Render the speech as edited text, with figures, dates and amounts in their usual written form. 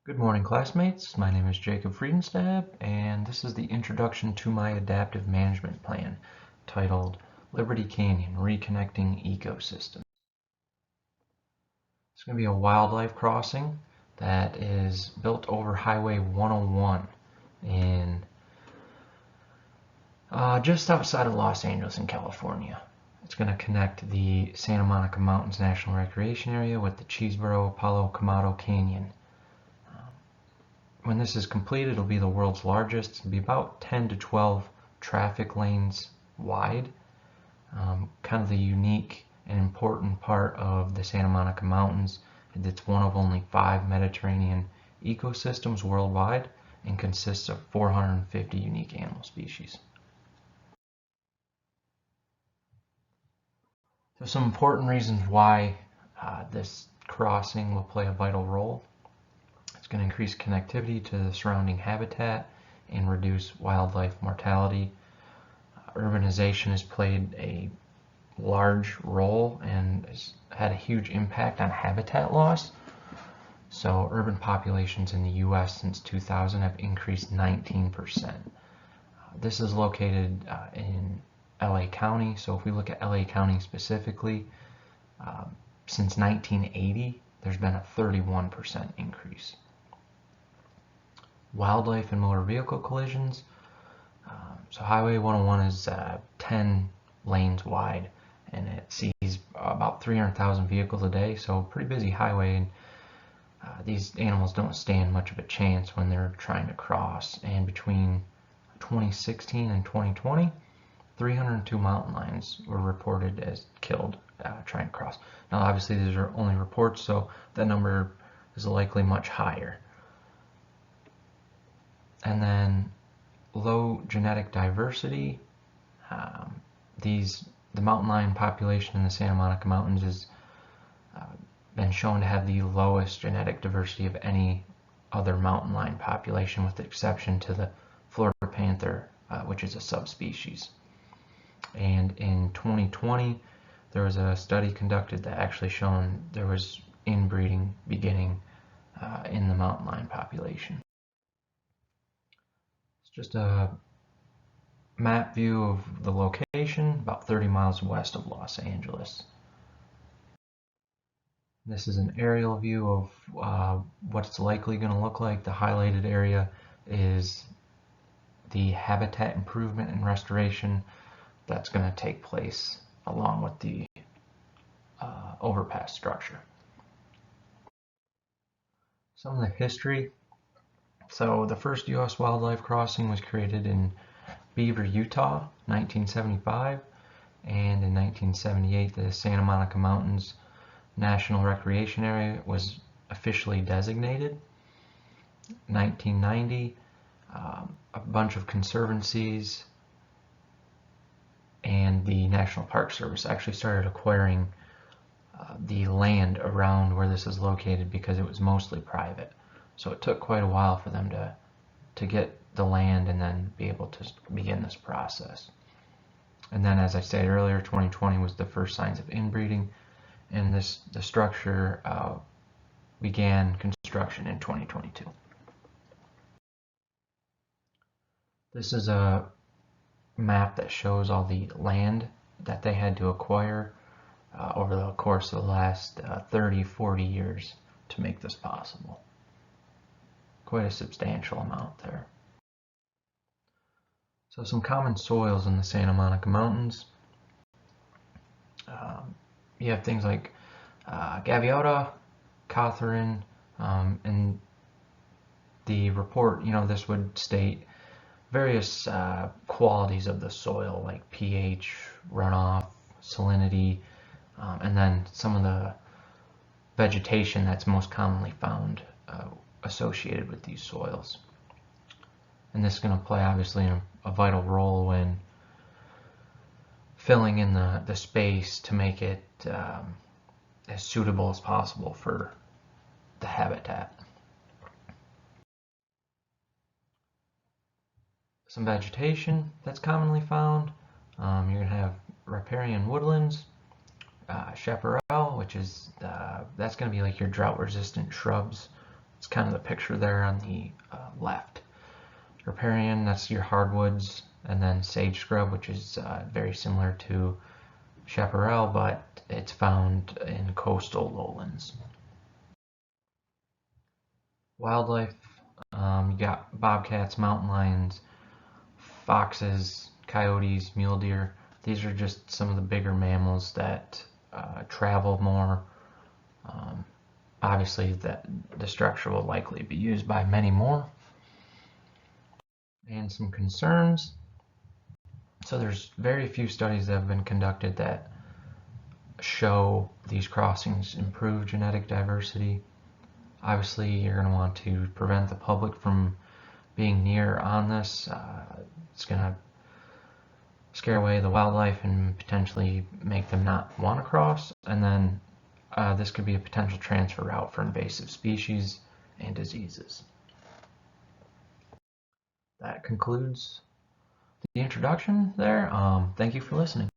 Good morning, classmates. My name is Jacob Friedenstab, and this is the introduction to my adaptive management plan titled Liberty Canyon, Reconnecting Ecosystems. It's going to be a wildlife crossing that is built over Highway 101 in just outside of Los Angeles in California. It's going to connect the Santa Monica Mountains National Recreation Area with the Cheeseboro Palo Camado Canyon. When this is completed, it'll be the world's largest. It'll be about 10 to 12 traffic lanes wide. Kind of the unique and important part of the Santa Monica Mountains is it's one of only 5 Mediterranean ecosystems worldwide and consists of 450 unique animal species. So some important reasons why this crossing will play a vital role. It's going to increase connectivity to the surrounding habitat and reduce wildlife mortality. Urbanization has played a large role and has had a huge impact on habitat loss. So urban populations in the US since 2000 have increased 19%. This is located in LA County. So if we look at LA County specifically, since 1980, there's been a 31% increase. Wildlife and motor vehicle collisions. So Highway 101 is 10 lanes wide, and it sees about 300,000 vehicles a day, so pretty busy highway, and these animals don't stand much of a chance when they're trying to cross. And between 2016 and 2020, 302 mountain lions were reported as killed trying to cross. Now obviously these are only reports, so that number is likely much higher. And then low genetic diversity. The mountain lion population in the Santa Monica Mountains has been shown to have the lowest genetic diversity of any other mountain lion population, with the exception to the Florida panther, which is a subspecies. And in 2020, there was a study conducted that actually shown there was inbreeding beginning in the mountain lion population. Just a map view of the location, about 30 miles west of Los Angeles. This is an aerial view of what it's likely going to look like. The highlighted area is the habitat improvement and restoration that's going to take place along with the overpass structure. Some of the history. So the first U.S. wildlife crossing was created in Beaver, Utah, 1975, and in 1978 the Santa Monica Mountains National Recreation Area was officially designated. 1990, a bunch of conservancies and the National Park Service actually started acquiring the land around where this is located because it was mostly private. So it took quite a while for them to get the land and then be able to begin this process. And then, as I stated earlier, 2020 was the first signs of inbreeding, and the structure began construction in 2022. This is a map that shows all the land that they had to acquire over the course of the last 30-40 years to make this possible. Quite a substantial amount there. So some common soils in the Santa Monica Mountains. You have things like Gaviota, Cawthorne, and the report, this would state various qualities of the soil like pH, runoff, salinity, and then some of the vegetation that's most commonly found associated with these soils. And this is going to play obviously a vital role when filling in the space to make it as suitable as possible for the habitat. Some vegetation that's commonly found. You're going to have riparian woodlands, chaparral, which is that's going to be like your drought-resistant shrubs It's kind of the picture there on the left. Riparian, that's your hardwoods, and then sage scrub, which is very similar to chaparral, but it's found in coastal lowlands. Wildlife, you got bobcats, mountain lions, foxes, coyotes, mule deer. These are just some of the bigger mammals that travel more. Obviously, the structure will likely be used by many more. And some concerns. So there's very few studies that have been conducted that show these crossings improve genetic diversity. Obviously, you're going to want to prevent the public from being near on this. It's going to scare away the wildlife and potentially make them not want to cross. And then this could be a potential transfer route for invasive species and diseases. That concludes the introduction there. Thank you for listening.